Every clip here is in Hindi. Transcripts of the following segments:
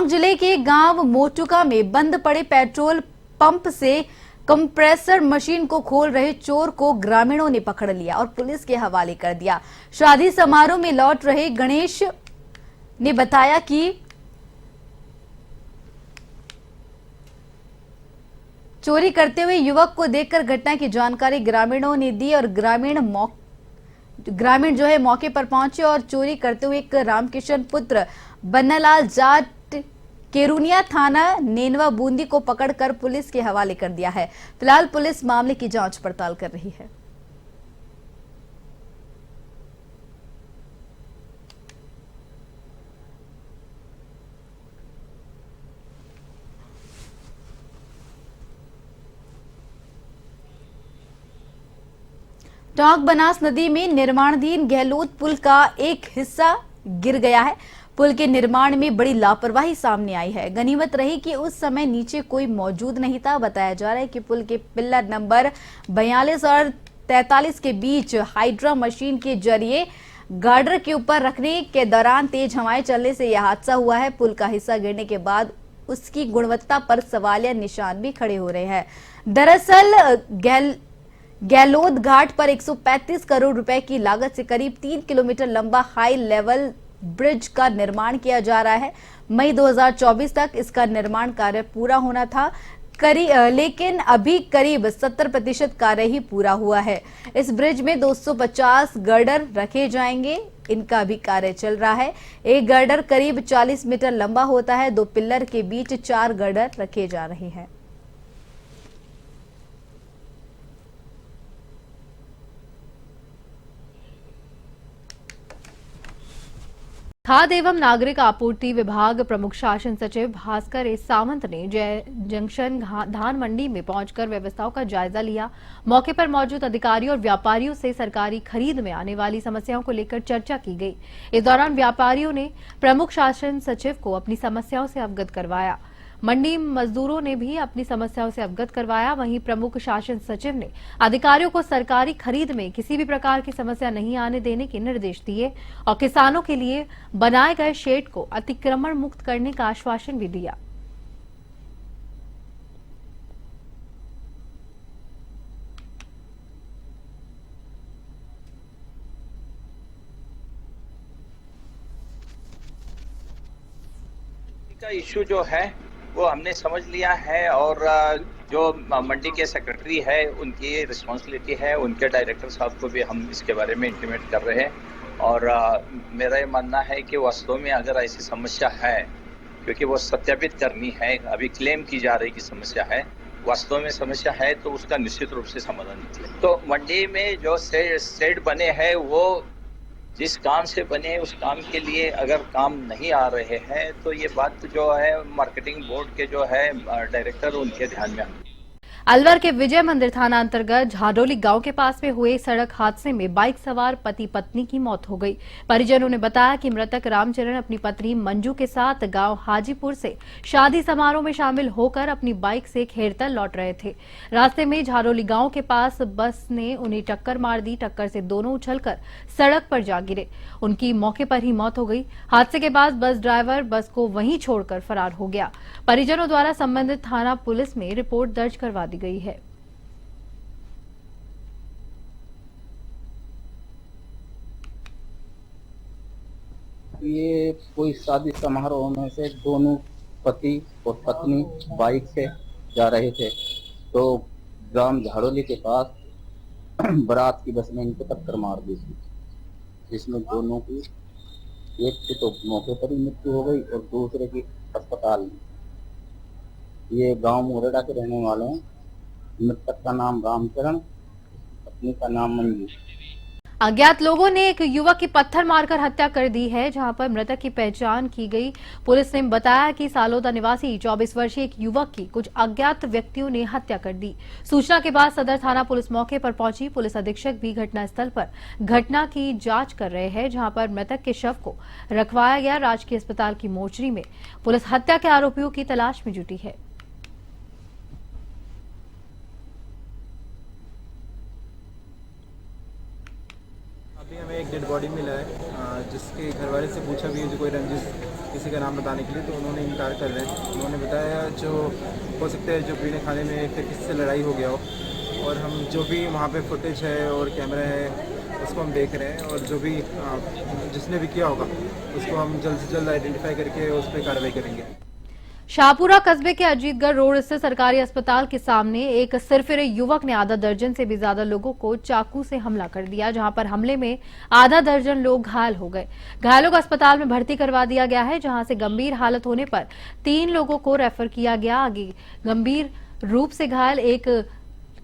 टोंक जिले के गांव मोटुका में बंद पड़े पेट्रोल पंप से कंप्रेसर मशीन को खोल रहे चोर को ग्रामीणों ने पकड़ लिया और पुलिस के हवाले कर दिया। शादी समारोह में लौट रहे गणेश ने बताया कि चोरी करते हुए युवक को देखकर घटना की जानकारी ग्रामीणों ने दी और ग्रामीण जो है मौके पर पहुंचे और चोरी करते हुए एक रामकिशन पुत्र बन्नालाल जाट केरुनिया थाना नेनवा बूंदी को पकड़कर पुलिस के हवाले कर दिया है। फिलहाल पुलिस मामले की जांच पड़ताल कर रही है। टोंक बनास नदी में निर्माणाधीन गहलोत पुल का एक हिस्सा गिर गया है। पुल के निर्माण में बड़ी लापरवाही सामने आई है। गनीमत रही कि उस समय नीचे कोई मौजूद नहीं था। बताया जा रहा है कि पुल के पिल्लर नंबर 42 और 43 के बीच हाइड्रा मशीन के जरिए गार्डर के ऊपर रखने के दौरान तेज हवाएं चलने से यह हादसा हुआ है। पुल का हिस्सा गिरने के बाद उसकी गुणवत्ता पर सवालिया निशान भी खड़े हो रहे हैं। दरअसल गहलोत घाट पर 135 करोड़ रुपए की लागत से करीब 3 किलोमीटर लंबा हाई लेवल ब्रिज का निर्माण किया जा रहा है। मई 2024 तक इसका निर्माण कार्य पूरा होना था, लेकिन अभी करीब 70% कार्य ही पूरा हुआ है। इस ब्रिज में 250 गर्डर रखे जाएंगे। इनका भी कार्य चल रहा है। एक गर्डर करीब 40 मीटर लंबा होता है। 2 पिल्लर के बीच 4 गर्डर रखे जा रहे हैं। खाद्य एवं नागरिक आपूर्ति विभाग प्रमुख शासन सचिव भास्कर एस सावंत ने जय जंक्शन धान मंडी में पहुंचकर व्यवस्थाओं का जायजा लिया। मौके पर मौजूद अधिकारियों और व्यापारियों से सरकारी खरीद में आने वाली समस्याओं को लेकर चर्चा की गई। इस दौरान व्यापारियों ने प्रमुख शासन सचिव को अपनी समस्याओं से अवगत करवाया। मंडी मजदूरों ने भी अपनी समस्याओं से अवगत करवाया। वहीं प्रमुख शासन सचिव ने अधिकारियों को सरकारी खरीद में किसी भी प्रकार की समस्या नहीं आने देने के निर्देश दिए और किसानों के लिए बनाए गए शेड को अतिक्रमण मुक्त करने का आश्वासन भी दिया। का इश्यू जो है वो हमने समझ लिया है और जो मंडी के सेक्रेटरी है उनकी रिस्पॉन्सिबिलिटी है। उनके डायरेक्टर साहब को भी हम इसके बारे में इंटीमेट कर रहे हैं और मेरा ये मानना है कि वास्तव में अगर ऐसी समस्या है, क्योंकि वो सत्यापित करनी है, अभी क्लेम की जा रही कि समस्या है, वास्तव में समस्या है तो उसका निश्चित रूप से समाधान निकले। तो मंडी में जो शेड बने हैं वो जिस काम से बने उस काम के लिए अगर काम नहीं आ रहे हैं तो ये बात जो है मार्केटिंग बोर्ड के जो है डायरेक्टर उनके ध्यान में। अलवर के विजय मंदिर थाना अंतर्गत झाडोली गांव के पास में हुए सड़क हादसे में बाइक सवार पति पत्नी की मौत हो गई। परिजनों ने बताया कि मृतक रामचरण अपनी पत्नी मंजू के साथ गांव हाजीपुर से शादी समारोह में शामिल होकर अपनी बाइक से खेरतल लौट रहे थे। रास्ते में झाडोली गांव के पास बस ने उन्हें टक्कर मार दी। टक्कर से दोनों उछलकर सड़क पर जा गिरे। उनकी मौके पर ही मौत हो गई। हादसे के बाद बस ड्राइवर बस को वहीं छोड़कर फरार हो गया। परिजनों द्वारा संबंधित थाना पुलिस में रिपोर्ट दर्ज करवा दी गई है। ये कोई शादी समारोह में से दोनों पति और पत्नी बाइक से जा रहे थे तो ग्राम झाड़ोली के पास बारात की बस ने इनको टक्कर मार दी थी, जिसमें दोनों की एक की तो मौके पर ही मृत्यु हो गई और दूसरे की अस्पताल में। ये गांव मोरेड़ा के रहने वाले हैं। मृतक का नाम रामचरण, पत्नी का नाम मंजू। अज्ञात लोगों ने एक युवक की पत्थर मारकर हत्या कर दी है, जहां पर मृतक की पहचान की गई। पुलिस ने बताया कि सालोदा निवासी 24 वर्षीय एक युवक की कुछ अज्ञात व्यक्तियों ने हत्या कर दी। सूचना के बाद सदर थाना पुलिस मौके पर पहुंची। पुलिस अधीक्षक भी घटनास्थल पर घटना की जांच कर रहे हैं, जहां पर मृतक के शव को रखवाया गया। राजकीय अस्पताल की मोर्चरी में पुलिस हत्या के आरोपियों की तलाश में जुटी है। अभी हमें एक डेड बॉडी मिला है, जिसके घर वाले से पूछा भी है कोई रंजिश किसी का नाम बताने के लिए, तो उन्होंने इनकार कर रहे हैं। उन्होंने बताया जो हो सकता है जो पीने खाने में फिर किसी से लड़ाई हो गया हो, और हम जो भी वहाँ पे फुटेज है और कैमरा है उसको हम देख रहे हैं, और जो भी जिसने भी किया होगा उसको हम जल्द से जल्द आइडेंटिफाई करके उस पर कार्रवाई करेंगे। शाहपुरा कस्बे के अजीतगढ़ रोड स्थित सरकारी अस्पताल के सामने एक सिरफिरे युवक ने आधा दर्जन से भी ज्यादा लोगों को चाकू से हमला कर दिया, जहां पर हमले में आधा दर्जन लोग घायल हो गए। घायलों को अस्पताल में भर्ती करवा दिया गया है, जहां से गंभीर हालत होने पर 3 लोगों को रेफर किया गया। आगे गंभीर रूप से घायल एक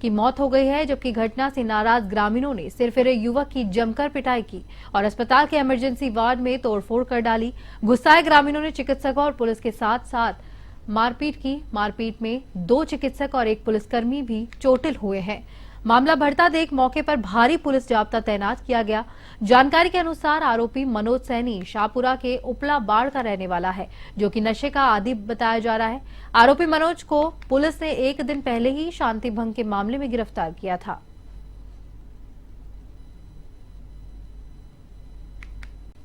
की मौत हो गई है, जबकि घटना से नाराज ग्रामीणों ने सिरफिरे युवक की जमकर पिटाई की और अस्पताल के इमरजेंसी वार्ड में तोड़फोड़ कर डाली। गुस्साए ग्रामीणों ने चिकित्सकों और पुलिस के साथ साथ मारपीट की। मारपीट में 2 चिकित्सक और 1 पुलिसकर्मी भी चोटिल हुए हैं। मामला बढ़ता देख मौके पर भारी पुलिस जाब्ता तैनात किया गया। जानकारी के अनुसार आरोपी मनोज सैनी शाहपुरा के उपला बाड़ का रहने वाला है, जो कि नशे का आदी बताया जा रहा है। आरोपी मनोज को पुलिस ने 1 दिन पहले ही शांति भंग के मामले में गिरफ्तार किया था।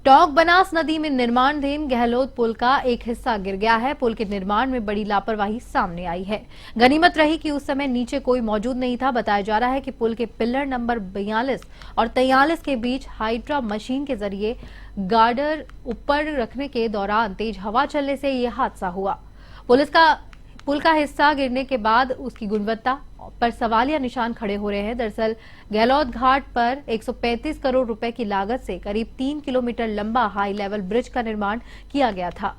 टोंक बनास नदी में निर्माणाधीन गहलोत पुल का एक हिस्सा गिर गया है। पुल के निर्माण में बड़ी लापरवाही सामने आई है। गनीमत रही कि उस समय नीचे कोई मौजूद नहीं था। बताया जा रहा है कि पुल के पिलर नंबर 42 और 43 के बीच हाइड्रा मशीन के जरिए गार्डर ऊपर रखने के दौरान तेज हवा चलने से यह हादसा हुआ। पुल का हिस्सा गिरने के बाद उसकी गुणवत्ता पर सवालिया निशान खड़े हो रहे हैं। दरअसल गहलोत घाट पर 135 करोड़ रुपए की लागत से करीब 3 किलोमीटर लंबा हाई लेवल ब्रिज का निर्माण किया गया था।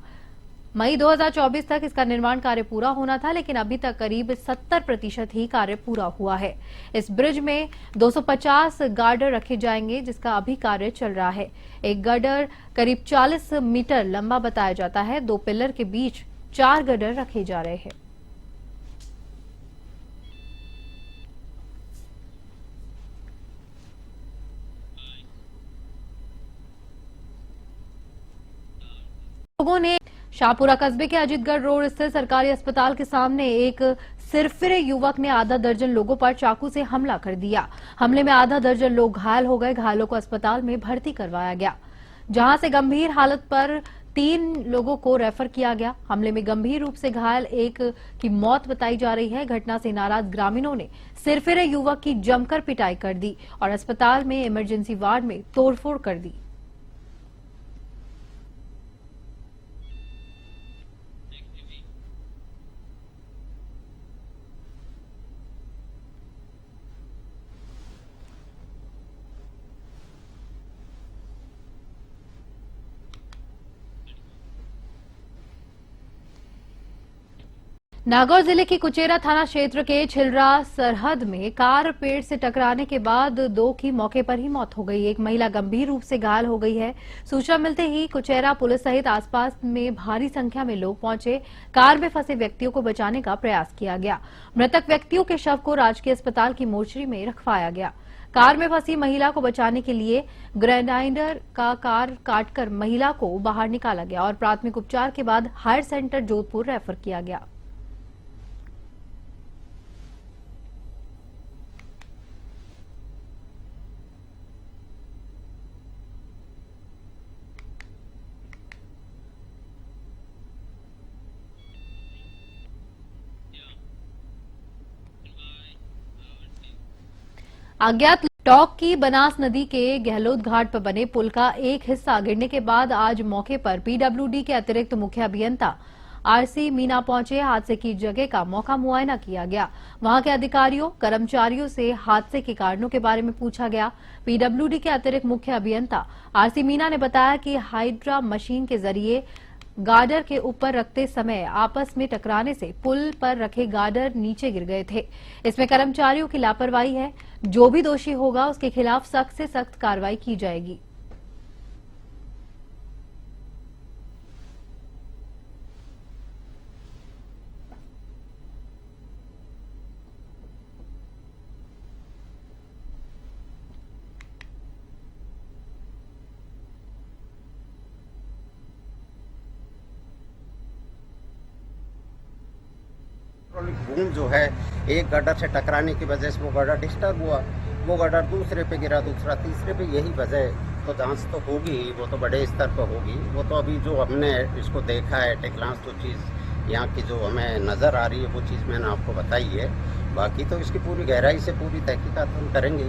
मई 2024 तक इसका निर्माण कार्य पूरा होना था, लेकिन अभी तक करीब 70% ही कार्य पूरा हुआ है। इस ब्रिज में 250 गार्डर रखे जाएंगे, जिसका अभी कार्य चल रहा है। एक गार्डर करीब 40 मीटर लंबा बताया जाता है। 2 पिलर के बीच 4 गार्डर रखे जा रहे हैं। लोगों ने शाहपुरा कस्बे के अजीतगढ़ रोड स्थित सरकारी अस्पताल के सामने एक सिरफिरे युवक ने आधा दर्जन लोगों पर चाकू से हमला कर दिया। हमले में आधा दर्जन लोग घायल हो गए। घायलों को अस्पताल में भर्ती करवाया गया, जहां से गंभीर हालत पर 3 लोगों को रेफर किया गया। हमले में गंभीर रूप से घायल एक की मौत बताई जा रही है। घटना से नाराज ग्रामीणों ने सिरफिरे युवक की जमकर पिटाई कर दी और अस्पताल में इमरजेंसी वार्ड में तोड़फोड़ कर दी। नागौर जिले की कुचेरा थाना क्षेत्र के छिलरा सरहद में कार पेड़ से टकराने के बाद 2 की मौके पर ही मौत हो गई। एक महिला गंभीर रूप से घायल हो गई है। सूचना मिलते ही कुचेरा पुलिस सहित आसपास में भारी संख्या में लोग पहुंचे। कार में फंसे व्यक्तियों को बचाने का प्रयास किया गया। मृतक व्यक्तियों के शव को राजकीय अस्पताल की मोर्चरी में रखवाया गया। कार में फंसी महिला को बचाने के लिए ग्रेनाइडर का कार काटकर महिला को बाहर निकाला गया और प्राथमिक उपचार के बाद हायर सेंटर जोधपुर रेफर किया गया। अज्ञात टोंक की बनास नदी के गहलोत घाट पर बने पुल का एक हिस्सा गिरने के बाद आज मौके पर पीडब्ल्यूडी के अतिरिक्त मुख्य अभियंता आरसी मीना पहुंचे। हादसे की जगह का मौका मुआयना किया गया। वहां के अधिकारियों कर्मचारियों से हादसे के कारणों के बारे में पूछा गया। पीडब्ल्यूडी के अतिरिक्त मुख्य अभियंता आरसी मीना ने बताया कि हाइड्रा मशीन के जरिए गार्डर के ऊपर रखते समय आपस में टकराने से पुल पर रखे गार्डर नीचे गिर गए थे। इसमें कर्मचारियों की लापरवाही है। जो भी दोषी होगा उसके खिलाफ सख्त से सख्त कार्रवाई की जाएगी। बूम जो है एक गड्ढर से टकराने की वजह से वो गड्ढा डिस्टर्ब हुआ। वो गड्ढर दूसरे पे गिरा, दूसरा तीसरे पे। यही वजह तो जांच तो होगी, वो तो बड़े स्तर पर होगी। वो तो अभी जो हमने इसको देखा है टेकलांस, जो चीज़ यहाँ की जो हमें नज़र आ रही है वो चीज़ मैंने आपको बताई है। बाकी तो इसकी पूरी गहराई से पूरी तहकीकात हम करेंगे।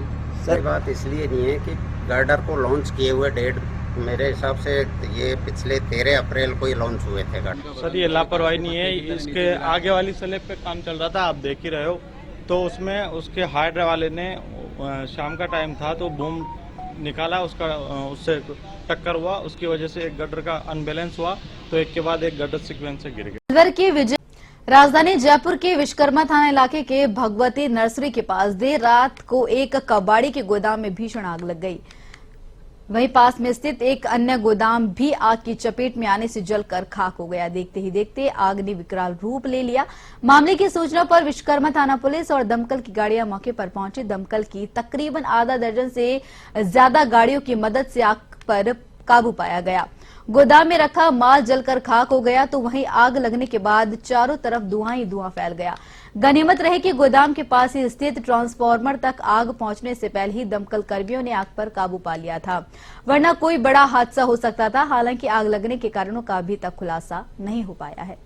सर बात इसलिए नहीं है कि गर्डर को लॉन्च किए हुए डेट मेरे हिसाब से ये पिछले 13 अप्रैल को ही लॉन्च हुए थे गर्डर। सर ये लापरवाही नहीं है, इसके आगे वाली स्लैब पे काम चल रहा था, आप देख ही रहे हो। तो उसमें उसके हाइड्रा वाले ने शाम का टाइम था तो बूम निकाला, उससे टक्कर हुआ, उसकी वजह से एक गटर का अनबैलेंस हुआ, तो एक के बाद एक गटर सीक्वेंस से गिर गया। अलवर के विजय राजधानी जयपुर के विश्वकर्मा थाना इलाके के भगवती नर्सरी के पास देर रात को एक कबाड़ी के गोदाम में भीषण आग लग गई। वहीं पास में स्थित एक अन्य गोदाम भी आग की चपेट में आने से जलकर खाक हो गया। देखते ही देखते आग ने विकराल रूप ले लिया। मामले की सूचना पर विश्वकर्मा थाना पुलिस और दमकल की गाड़ियां मौके पर पहुंची। दमकल की तकरीबन आधा दर्जन से ज्यादा गाड़ियों की मदद से आग पर काबू पाया गया। गोदाम में रखा माल जलकर खाक हो गया, तो वहीं आग लगने के बाद चारों तरफ धुआं ही धुआं फैल गया। गनीमत रहे कि गोदाम के पास ही स्थित ट्रांसफार्मर तक आग पहुंचने से पहले ही दमकल कर्मियों ने आग पर काबू पा लिया था, वरना कोई बड़ा हादसा हो सकता था। हालांकि आग लगने के कारणों का अभी तक खुलासा नहीं हो पाया है।